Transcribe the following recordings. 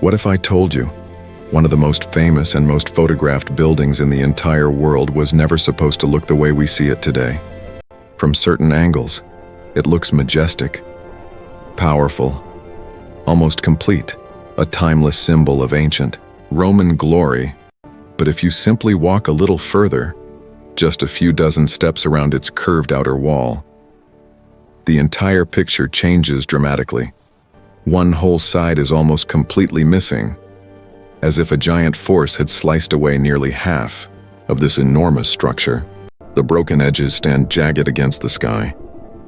What if I told you one of the most famous and most photographed buildings in the entire world was never supposed to look the way we see it today? From certain angles, it looks majestic, powerful, almost complete, a timeless symbol of ancient Roman glory. But if you simply walk a little further, just a few dozen steps around its curved outer wall, the entire picture changes dramatically. One whole side is almost completely missing, as if a giant force had sliced away nearly half of this enormous structure. The broken edges stand jagged against the sky.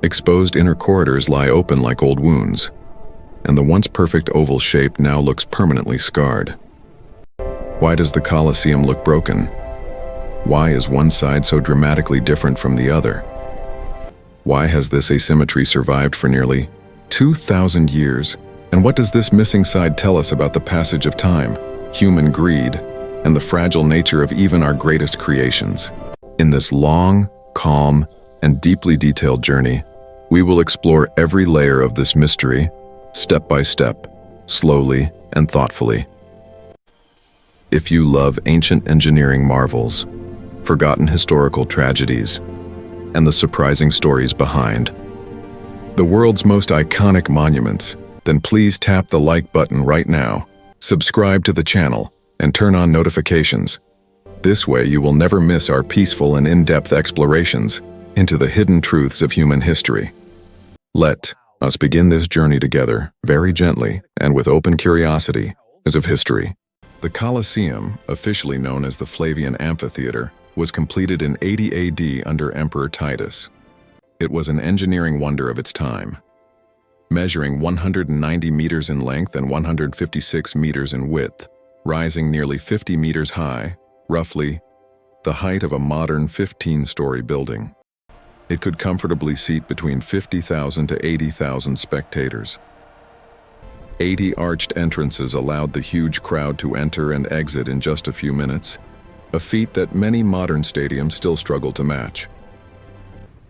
Exposed inner corridors lie open like old wounds, and the once perfect oval shape now looks permanently scarred. Why does the Colosseum look broken? Why is one side so dramatically different from the other? Why has this asymmetry survived for nearly 2,000 years? And what does this missing side tell us about the passage of time, human greed, and the fragile nature of even our greatest creations? In this long, calm, and deeply detailed journey, we will explore every layer of this mystery, step by step, slowly and thoughtfully. If you love ancient engineering marvels, forgotten historical tragedies, and the surprising stories behind the world's most iconic monuments, then please tap the like button right now, subscribe to the channel, and turn on notifications. This way you will never miss our peaceful and in-depth explorations into the hidden truths of human history. Let us begin this journey together, very gently and with open curiosity, as of history. The Colosseum, officially known as the Flavian Amphitheater, was completed in 80 AD under Emperor Titus. It was an engineering wonder of its time. Measuring 190 meters in length and 156 meters in width, rising nearly 50 meters high, roughly the height of a modern 15-story building. It could comfortably seat between 50,000 to 80,000 spectators. 80 arched entrances allowed the huge crowd to enter and exit in just a few minutes, a feat that many modern stadiums still struggle to match.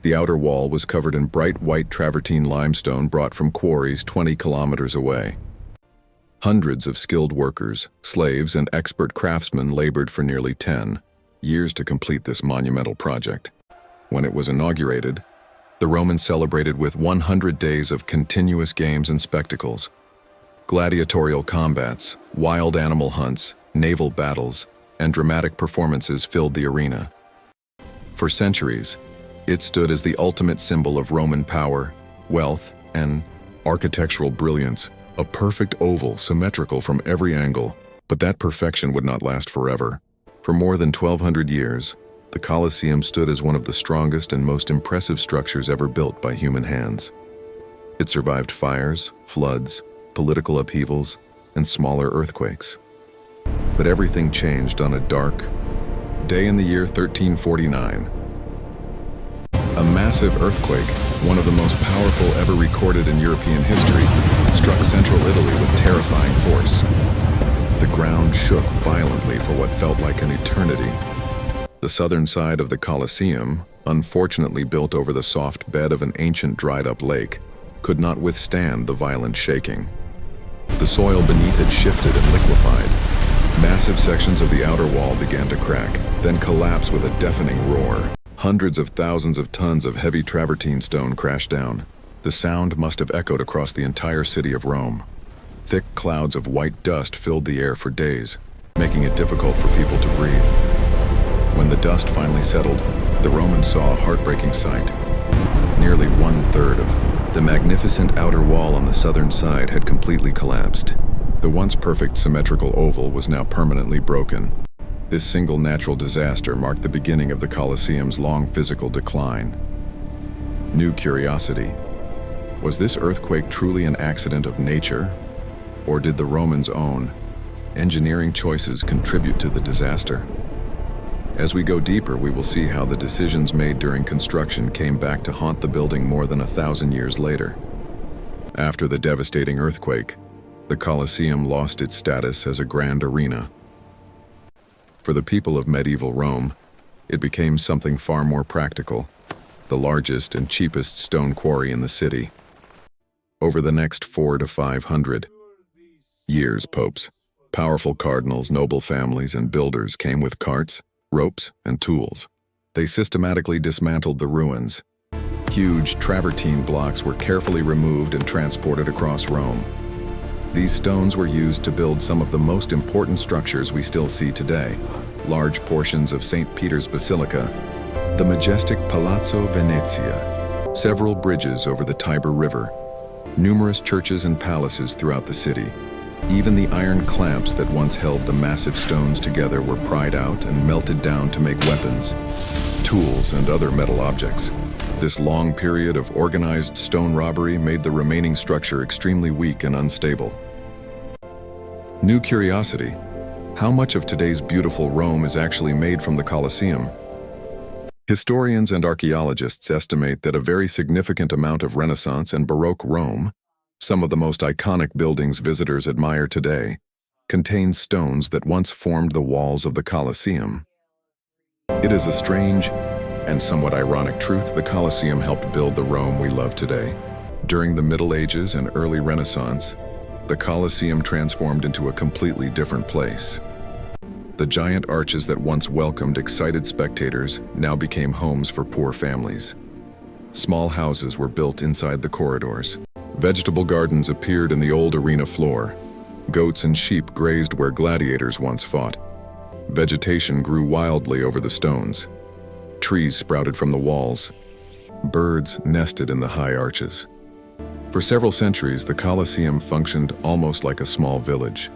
The outer wall was covered in bright white travertine limestone brought from quarries 20 kilometers away. Hundreds of skilled workers, slaves, and expert craftsmen labored for nearly 10 years to complete this monumental project. When it was inaugurated, the Romans celebrated with 100 days of continuous games and spectacles. Gladiatorial combats, wild animal hunts, naval battles, and dramatic performances filled the arena. For centuries, it stood as the ultimate symbol of Roman power, wealth, and architectural brilliance, a perfect oval, symmetrical from every angle. But that perfection would not last forever. For more than 1,200 years, the Colosseum stood as one of the strongest and most impressive structures ever built by human hands. It survived fires, floods, political upheavals, and smaller earthquakes. But everything changed on a dark day in the year 1349. A massive earthquake, one of the most powerful ever recorded in European history, struck central Italy with terrifying force. The ground shook violently for what felt like an eternity. The southern side of the Colosseum, unfortunately built over the soft bed of an ancient dried-up lake, could not withstand the violent shaking. The soil beneath it shifted and liquefied. Massive sections of the outer wall began to crack, then collapse with a deafening roar. Hundreds of thousands of tons of heavy travertine stone crashed down. The sound must have echoed across the entire city of Rome. Thick clouds of white dust filled the air for days, making it difficult for people to breathe. When the dust finally settled, the Romans saw a heartbreaking sight. Nearly 1/3 of the magnificent outer wall on the southern side had completely collapsed. The once perfect symmetrical oval was now permanently broken. This single natural disaster marked the beginning of the Colosseum's long physical decline. New curiosity. Was this earthquake truly an accident of nature, or did the Romans' own engineering choices contribute to the disaster? As we go deeper, we will see how the decisions made during construction came back to haunt the building more than 1,000 years later. After the devastating earthquake, the Colosseum lost its status as a grand arena. For the people of medieval Rome, it became something far more practical, the largest and cheapest stone quarry in the city. Over the next 400 to 500 Years popes, powerful cardinals, noble families, and builders came with carts, ropes, and tools. They systematically dismantled the ruins. Huge travertine blocks were carefully removed and transported across Rome. These stones were used to build some of the most important structures we still see today. Large portions of St. Peter's Basilica, the majestic Palazzo Venezia, several bridges over the Tiber River, numerous churches and palaces throughout the city. Even the iron clamps that once held the massive stones together were pried out and melted down to make weapons, tools, and other metal objects. This long period of organized stone robbery made the remaining structure extremely weak and unstable. New curiosity: how much of today's beautiful Rome is actually made from the Colosseum? Historians and archaeologists estimate that a very significant amount of Renaissance and Baroque Rome, some of the most iconic buildings visitors admire today, contains stones that once formed the walls of the Colosseum. It is a strange and somewhat ironic truth: the Colosseum helped build the Rome we love today. During the Middle Ages and early Renaissance, the Colosseum transformed into a completely different place. The giant arches that once welcomed excited spectators now became homes for poor families. Small houses were built inside the corridors. Vegetable gardens appeared in the old arena floor. Goats and sheep grazed where gladiators once fought. Vegetation grew wildly over the stones. Trees sprouted from the walls. Birds nested in the high arches. For several centuries, the Colosseum functioned almost like a small village.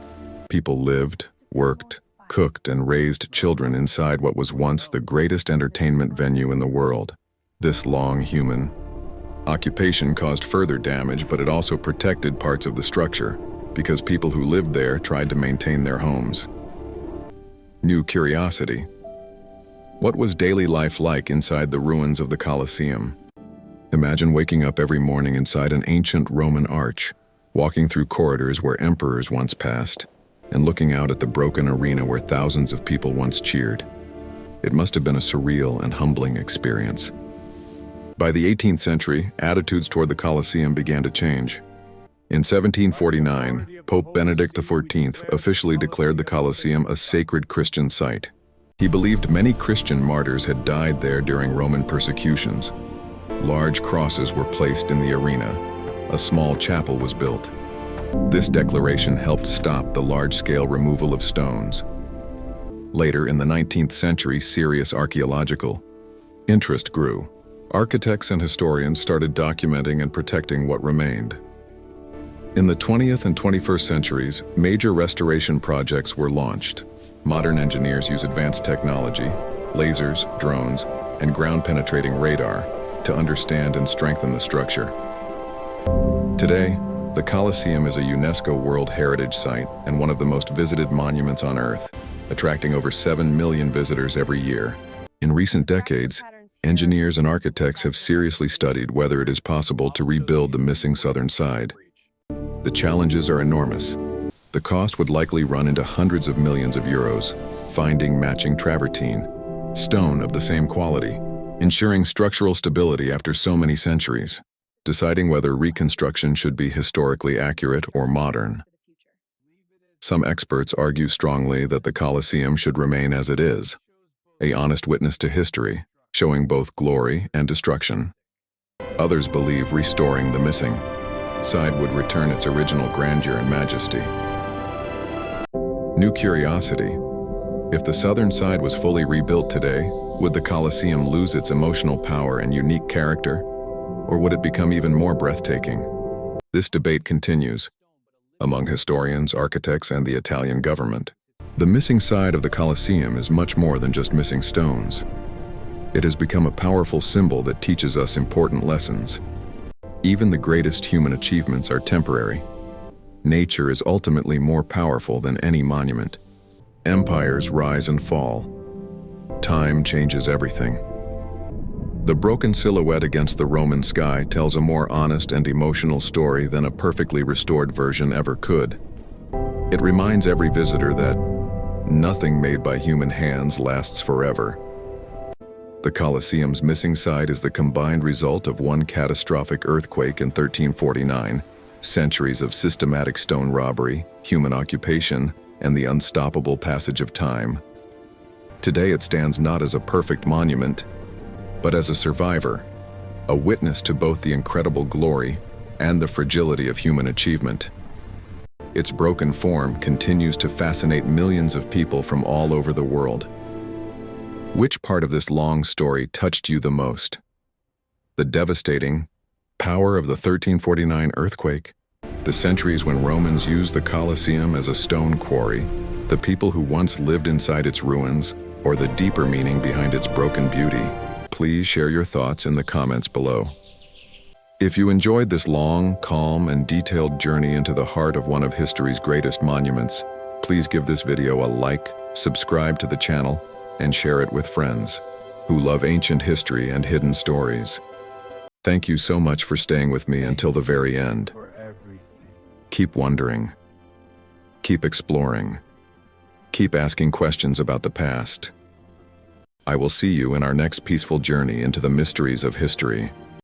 People lived, worked, cooked, and raised children inside what was once the greatest entertainment venue in the world. This long human occupation caused further damage, but it also protected parts of the structure, because people who lived there tried to maintain their homes. New curiosity: what was daily life like inside the ruins of the Colosseum? Imagine waking up every morning inside an ancient Roman arch, walking through corridors where emperors once passed, and looking out at the broken arena where thousands of people once cheered. It must have been a surreal and humbling experience. By the 18th century, attitudes toward the Colosseum began to change. In 1749, Pope Benedict XIV officially declared the Colosseum a sacred Christian site. He believed many Christian martyrs had died there during Roman persecutions. Large crosses were placed in the arena. A small chapel was built. This declaration helped stop the large-scale removal of stones. Later in the 19th century, serious archaeological interest grew. Architects and historians started documenting and protecting what remained. In the 20th and 21st centuries, major restoration projects were launched. Modern engineers use advanced technology, lasers, drones, and ground-penetrating radar to understand and strengthen the structure. Today, the Colosseum is a UNESCO World Heritage Site and one of the most visited monuments on Earth, attracting over 7 million visitors every year. In recent decades, engineers and architects have seriously studied whether it is possible to rebuild the missing southern side. The challenges are enormous. The cost would likely run into hundreds of millions of euros, finding matching travertine, stone of the same quality, ensuring structural stability after so many centuries, deciding whether reconstruction should be historically accurate or modern. Some experts argue strongly that the Colosseum should remain as it is, an honest witness to history, showing both glory and destruction. Others believe restoring the missing side would return its original grandeur and majesty. New curiosity: if the southern side was fully rebuilt today, would the Colosseum lose its emotional power and unique character, or would it become even more breathtaking? This debate continues among historians, architects, and the Italian government. The missing side of the Colosseum is much more than just missing stones. It has become a powerful symbol that teaches us important lessons. Even the greatest human achievements are temporary. Nature is ultimately more powerful than any monument. Empires rise and fall. Time changes everything. The broken silhouette against the Roman sky tells a more honest and emotional story than a perfectly restored version ever could. It reminds every visitor that nothing made by human hands lasts forever. The Colosseum's missing side is the combined result of one catastrophic earthquake in 1349 centuries of systematic stone robbery, human occupation, and the unstoppable passage of time. Today it stands not as a perfect monument, but as a survivor, a witness to both the incredible glory and the fragility of human achievement. Its broken form continues to fascinate millions of people from all over the world. Which part of this long story touched you the most? The devastating power of the 1349 earthquake, the centuries when Romans used the Colosseum as a stone quarry, the people who once lived inside its ruins, or the deeper meaning behind its broken beauty? Please share your thoughts in the comments below. If you enjoyed this long, calm, and detailed journey into the heart of one of history's greatest monuments, please give this video a like, subscribe to the channel, and share it with friends who love ancient history and hidden stories. Thank you so much for staying with me until the very end. Keep wondering. Keep exploring. Keep asking questions about the past. I will see you in our next peaceful journey into the mysteries of history.